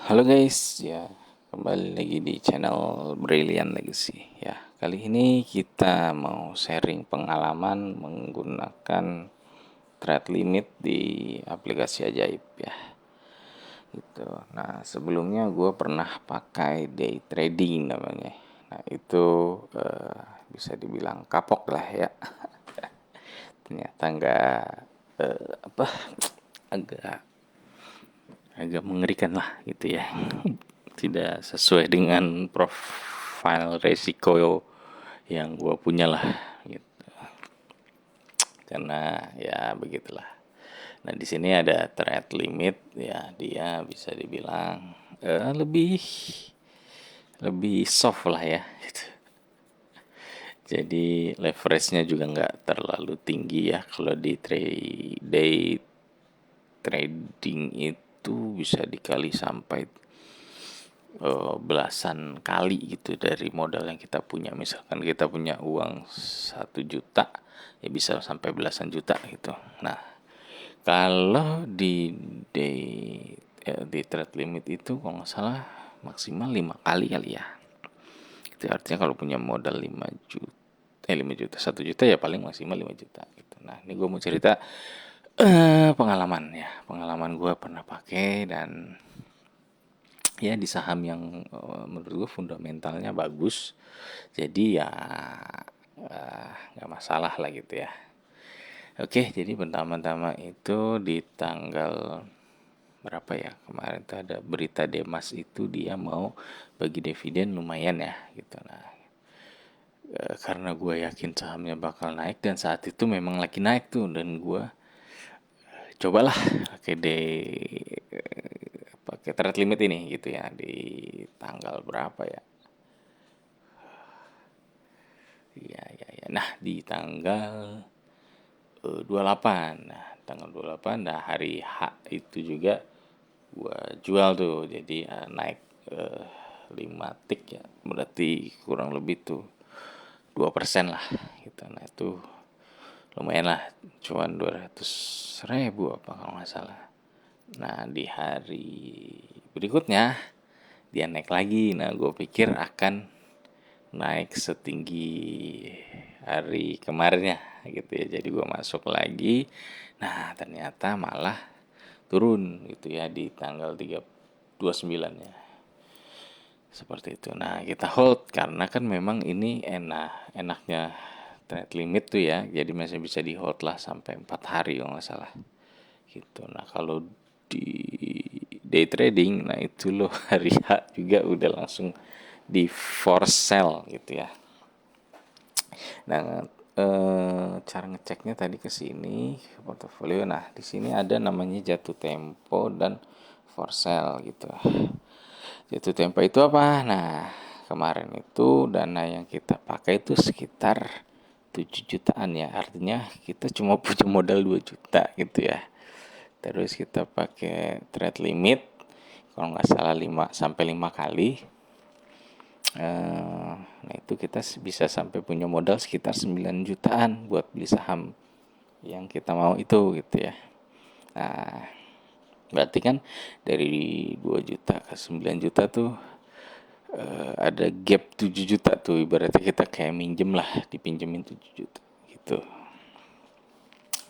Halo guys, ya kembali lagi di channel Brilliant Legacy. Ya, kali ini kita mau sharing pengalaman menggunakan trade limit di aplikasi ajaib ya. Gitu. Nah, sebelumnya gue pernah pakai day trading namanya. Nah, itu bisa dibilang kapok lah ya. Ternyata nggak apa agak agak mengerikan lah gitu ya, tidak sesuai dengan profil resiko yang gue punya lah gitu, karena ya begitulah. Nah di sini ada trade limit ya, dia bisa dibilang lebih lebih soft lah ya gitu. Jadi leverage-nya juga nggak terlalu tinggi ya. Kalau di day trading itu bisa dikali sampai belasan kali gitu dari modal yang kita punya. Misalkan kita punya uang 1 juta, ya bisa sampai belasan juta gitu. Nah, kalau di trade limit itu kalau nggak salah maksimal 5 kali kali ya. Itu artinya kalau punya modal 5 juta 1 juta ya paling maksimal 5 juta gitu. Nah, ini gue mau cerita pengalaman ya. Pengalaman gue pernah pakai dan ya di saham yang menurut gue fundamentalnya bagus, jadi ya nggak masalah lah gitu ya. Oke, jadi pertama-tama itu di tanggal berapa ya kemarin tuh ada berita Demas itu dia mau bagi dividen lumayan ya gitu. Nah, karena gue yakin sahamnya bakal naik dan saat itu memang lagi naik tuh, dan gue cobalah pakai pakai trade limit ini gitu ya di tanggal berapa ya. Iya, iya, iya. Nah, di tanggal 28. Nah, tanggal 28, nah hari H itu juga gua jual tuh. Jadi naik 5 tik ya. Berarti kurang lebih tuh 2% lah gitu. Nah, itu lumayan lah. Cuman 200 ribu apa kalau nggak salah. Nah, di hari berikutnya dia naik lagi. Nah, gue pikir akan naik setinggi hari kemarinnya gitu ya, jadi gue masuk lagi. Nah ternyata malah turun gitu ya di tanggal 29 ya, seperti itu. Nah kita hold karena kan memang ini enaknya trade limit tuh ya, jadi masih bisa di hold lah sampai 4 hari kalau nggak salah gitu. Nah kalau di day trading, nah itu loh hari H juga udah langsung di force sell gitu ya. Nah, cara ngeceknya tadi ke sini portofolio. Nah, di sini ada namanya jatuh tempo dan for sale gitu. Jatuh tempo itu apa? Nah, kemarin itu dana yang kita pakai itu sekitar 7 jutaan ya. Artinya kita cuma punya modal 2 juta gitu ya. Terus kita pakai trade limit kalau nggak salah 5 sampai 5 kali. Nah itu kita bisa sampai punya modal sekitar 9 jutaan buat beli saham yang kita mau itu gitu ya. Nah berarti kan dari 2 juta ke 9 juta tuh ada gap 7 juta tuh, ibaratnya kita kayak minjem lah, dipinjemin 7 juta gitu.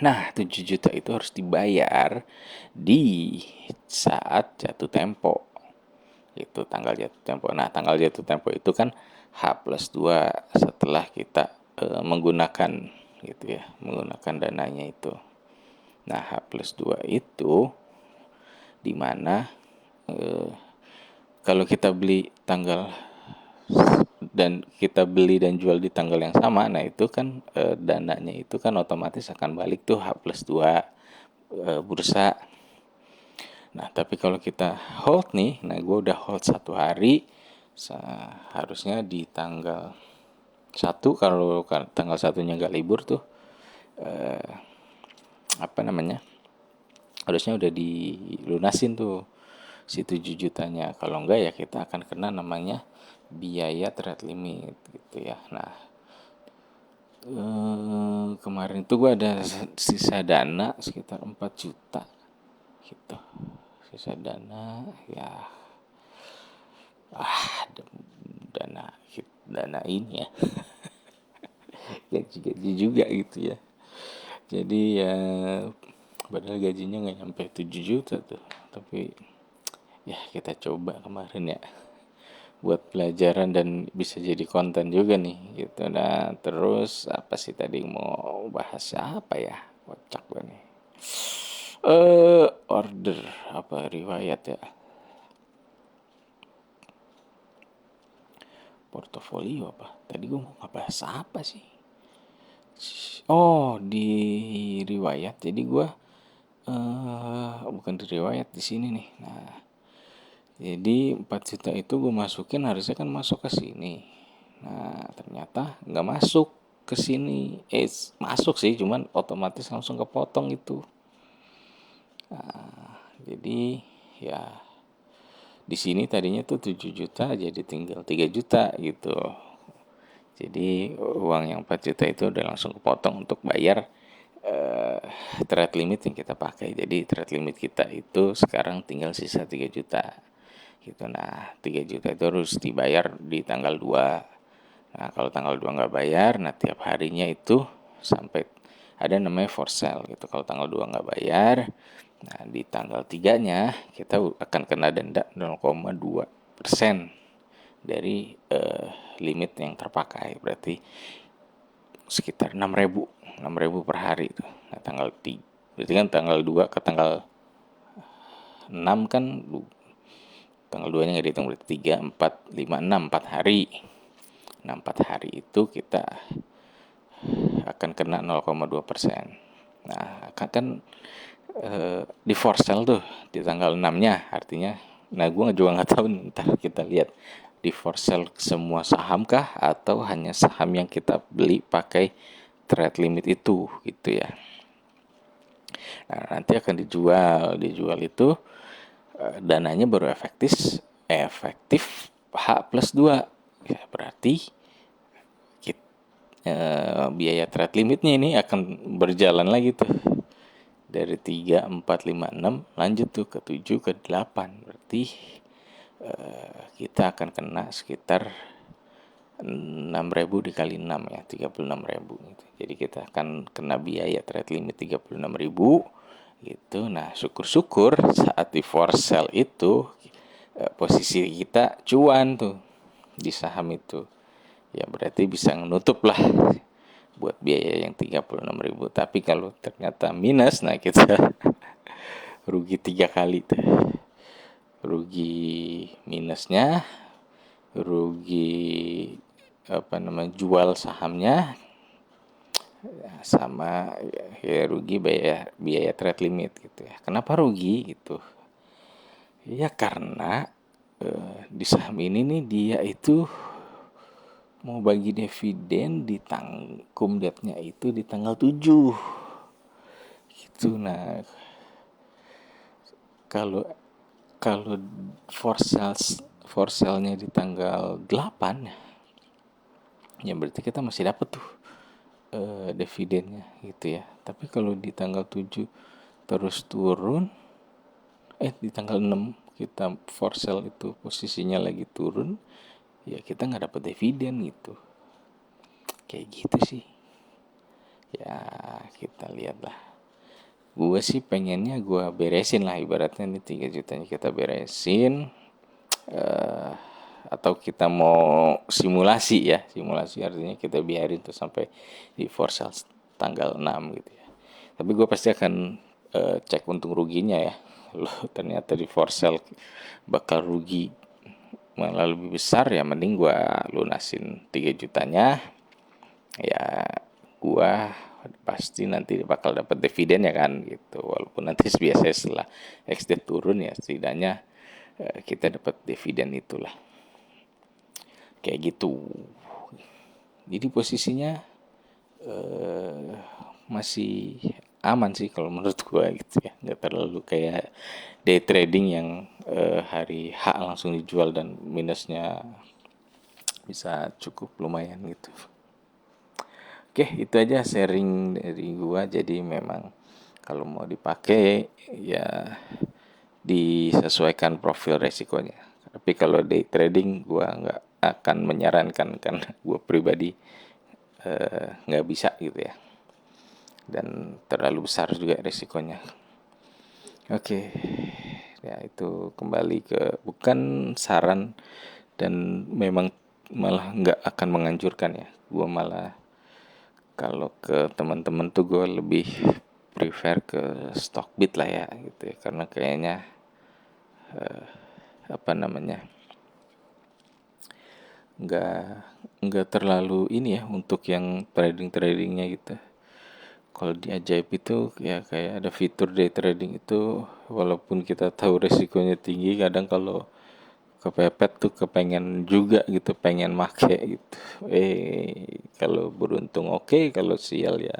Nah 7 juta itu harus dibayar di saat jatuh tempo, itu tanggal jatuh tempo. Nah tanggal jatuh tempo itu kan H+2 setelah kita menggunakan gitu ya, menggunakan dananya itu. Nah H+2 itu dimana kalau kita beli tanggal dan kita beli dan jual di tanggal yang sama, nah itu kan dananya itu kan otomatis akan balik tuh H+2 bursa. Nah tapi kalau kita hold nih, nah gue udah hold 1 hari, harusnya di tanggal 1, kalau tanggal 1-nya nggak libur tuh apa namanya, harusnya udah dilunasin tuh si 7 jutanya. Kalau enggak ya kita akan kena namanya biaya trade limit gitu ya. Nah kemarin tuh gue ada sisa dana sekitar 4 juta gitu, sisa dana ya. ah dana dana ini ya, gaji juga gitu ya. Jadi ya padahal gajinya nggak nyampe 7 juta tuh, tapi ya kita coba kemarin ya buat pelajaran dan bisa jadi konten juga nih gitu. Nah terus apa sih tadi mau bahas apa ya, kocak gue nih. Order apa riwayat ya, portofolio apa tadi gue mau ngebahas apa sih. Oh di riwayat, jadi gue bukan di riwayat di sini nih. Nah jadi 4 juta itu gue masukin, harusnya kan masuk ke sini. Nah, ternyata nggak masuk ke sini. Masuk sih, cuman otomatis langsung kepotong itu. Jadi ya di sini tadinya tuh 7 juta jadi tinggal 3 juta gitu. Jadi uang yang 4 juta itu udah langsung kepotong untuk bayar eh, trade limit yang kita pakai. Jadi trade limit kita itu sekarang tinggal sisa 3 juta gitu. Nah 3 juta itu harus dibayar di tanggal 2. Nah kalau tanggal 2 nggak bayar, nah tiap harinya itu sampai ada namanya for sale gitu. Kalau tanggal 2 nggak bayar, nah di tanggal 3-nya kita akan kena denda 0,2% dari limit yang terpakai. Berarti sekitar 6.000 per hari itu. Nah tanggal 3, berarti kan tanggal 2 ke tanggal 6 kan, tanggal 2 nya nggak dihitung, berarti 3, 4, 5, 6, 4 hari. Nah 4 hari itu kita akan kena 0,2%. Nah kan di for sale tuh di tanggal 6-nya, artinya nah gue juga nggak tahu nih, ntar kita lihat di for sale semua saham kah atau hanya saham yang kita beli pakai trade limit itu gitu ya. Nah nanti akan dijual itu dananya baru efektif H+2 ya, berarti biaya trade limitnya ini akan berjalan lagi tuh dari 3, 4, 5, 6 lanjut tuh ke 7, ke 8. Berarti kita akan kena sekitar 6.000 dikali 6 ya, 36.000 gitu. Jadi kita akan kena biaya trade limit 36.000 gitu. Nah syukur-syukur saat di for sale itu posisi kita cuan tuh di saham itu, ya berarti bisa menutup lah buat biaya yang 36.000. Tapi kalau ternyata minus, nah kita rugi 3 kali tuh. Rugi minusnya, rugi apa namanya jual sahamnya, sama ya rugi biaya trade limit gitu ya. Kenapa rugi gitu? Ya karena di saham ini nih dia itu mau bagi dividen di tangkum date-nya itu di tanggal 7 gitu. Nah kalau kalau for sale-nya di tanggal 8 ya berarti kita masih dapat tuh dividennya gitu ya. Tapi kalau di tanggal 7 terus turun, di tanggal 6 kita for sale itu posisinya lagi turun, ya kita nggak dapat dividen gitu. Kayak gitu sih. Ya kita lihat lah. Gue sih pengennya gue beresin lah, ibaratnya nih 3 jutanya kita beresin. Atau kita mau simulasi ya, simulasi artinya kita biarin tuh sampai di for sale tanggal 6 gitu ya. Tapi gue pasti akan cek untung ruginya ya. Loh ternyata di for sale bakal rugi malah lebih besar, ya mending gue lunasin 3 jutanya ya. Gue pasti nanti bakal dapat dividen ya kan gitu, walaupun nanti biasanya setelah XD turun ya setidaknya kita dapat dividen itulah, kayak gitu. Jadi posisinya masih aman sih kalau menurut gue gitu ya, nggak terlalu kayak day trading yang hari H langsung dijual dan minusnya bisa cukup lumayan gitu. Oke, itu aja sharing dari gua. Jadi memang kalau mau dipakai ya disesuaikan profil resikonya. Tapi kalau day trading gue nggak akan menyarankan karena gue pribadi nggak bisa gitu ya, dan terlalu besar juga resikonya. Oke, ya itu kembali ke bukan saran dan memang malah nggak akan menganjurkan ya. Gue malah kalau ke teman-teman tuh gue lebih prefer ke Stockbit lah ya gitu ya, karena kayaknya apa namanya, nggak nggak terlalu ini ya untuk yang tradingnya gitu. Kalau di Ajaib itu ya kayak ada fitur day trading itu, walaupun kita tahu resikonya tinggi, kadang kalau kepepet tuh kepengen juga gitu, pengen make gitu. Kalau beruntung oke, kalau sial ya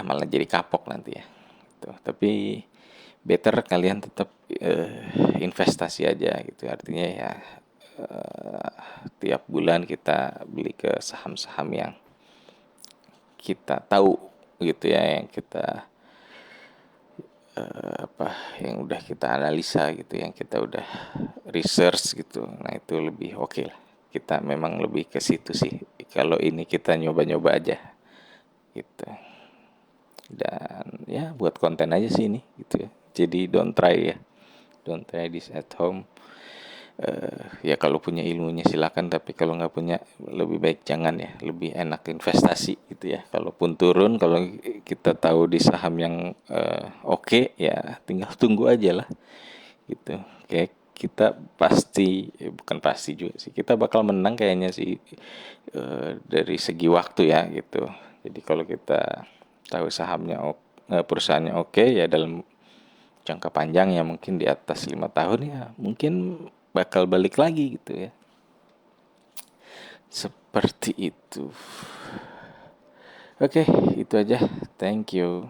malah jadi kapok nanti ya. Gitu. Tapi better kalian tetap investasi aja gitu. Artinya ya tiap bulan kita beli ke saham-saham yang kita tahu gitu ya, yang kita yang udah kita analisa gitu, yang kita udah research gitu. Nah itu lebih oke lah. Kita memang lebih ke situ sih. Kalau ini kita nyoba-nyoba aja gitu. Dan ya buat konten aja sih ini gitu ya. Jadi don't try ya. Don't try this at home. Ya kalau punya ilmunya silakan, tapi kalau nggak punya lebih baik jangan ya, lebih enak investasi gitu ya. Kalaupun turun, kalau kita tahu di saham yang oke, ya tinggal tunggu aja lah gitu. Kayak kita pasti bukan pasti juga sih, kita bakal menang kayaknya sih dari segi waktu ya gitu. Jadi kalau kita tahu sahamnya perusahaannya oke ya, dalam jangka panjang ya mungkin di atas 5 tahun ya mungkin bakal balik lagi gitu ya. Seperti itu. Oke, itu aja. Thank you.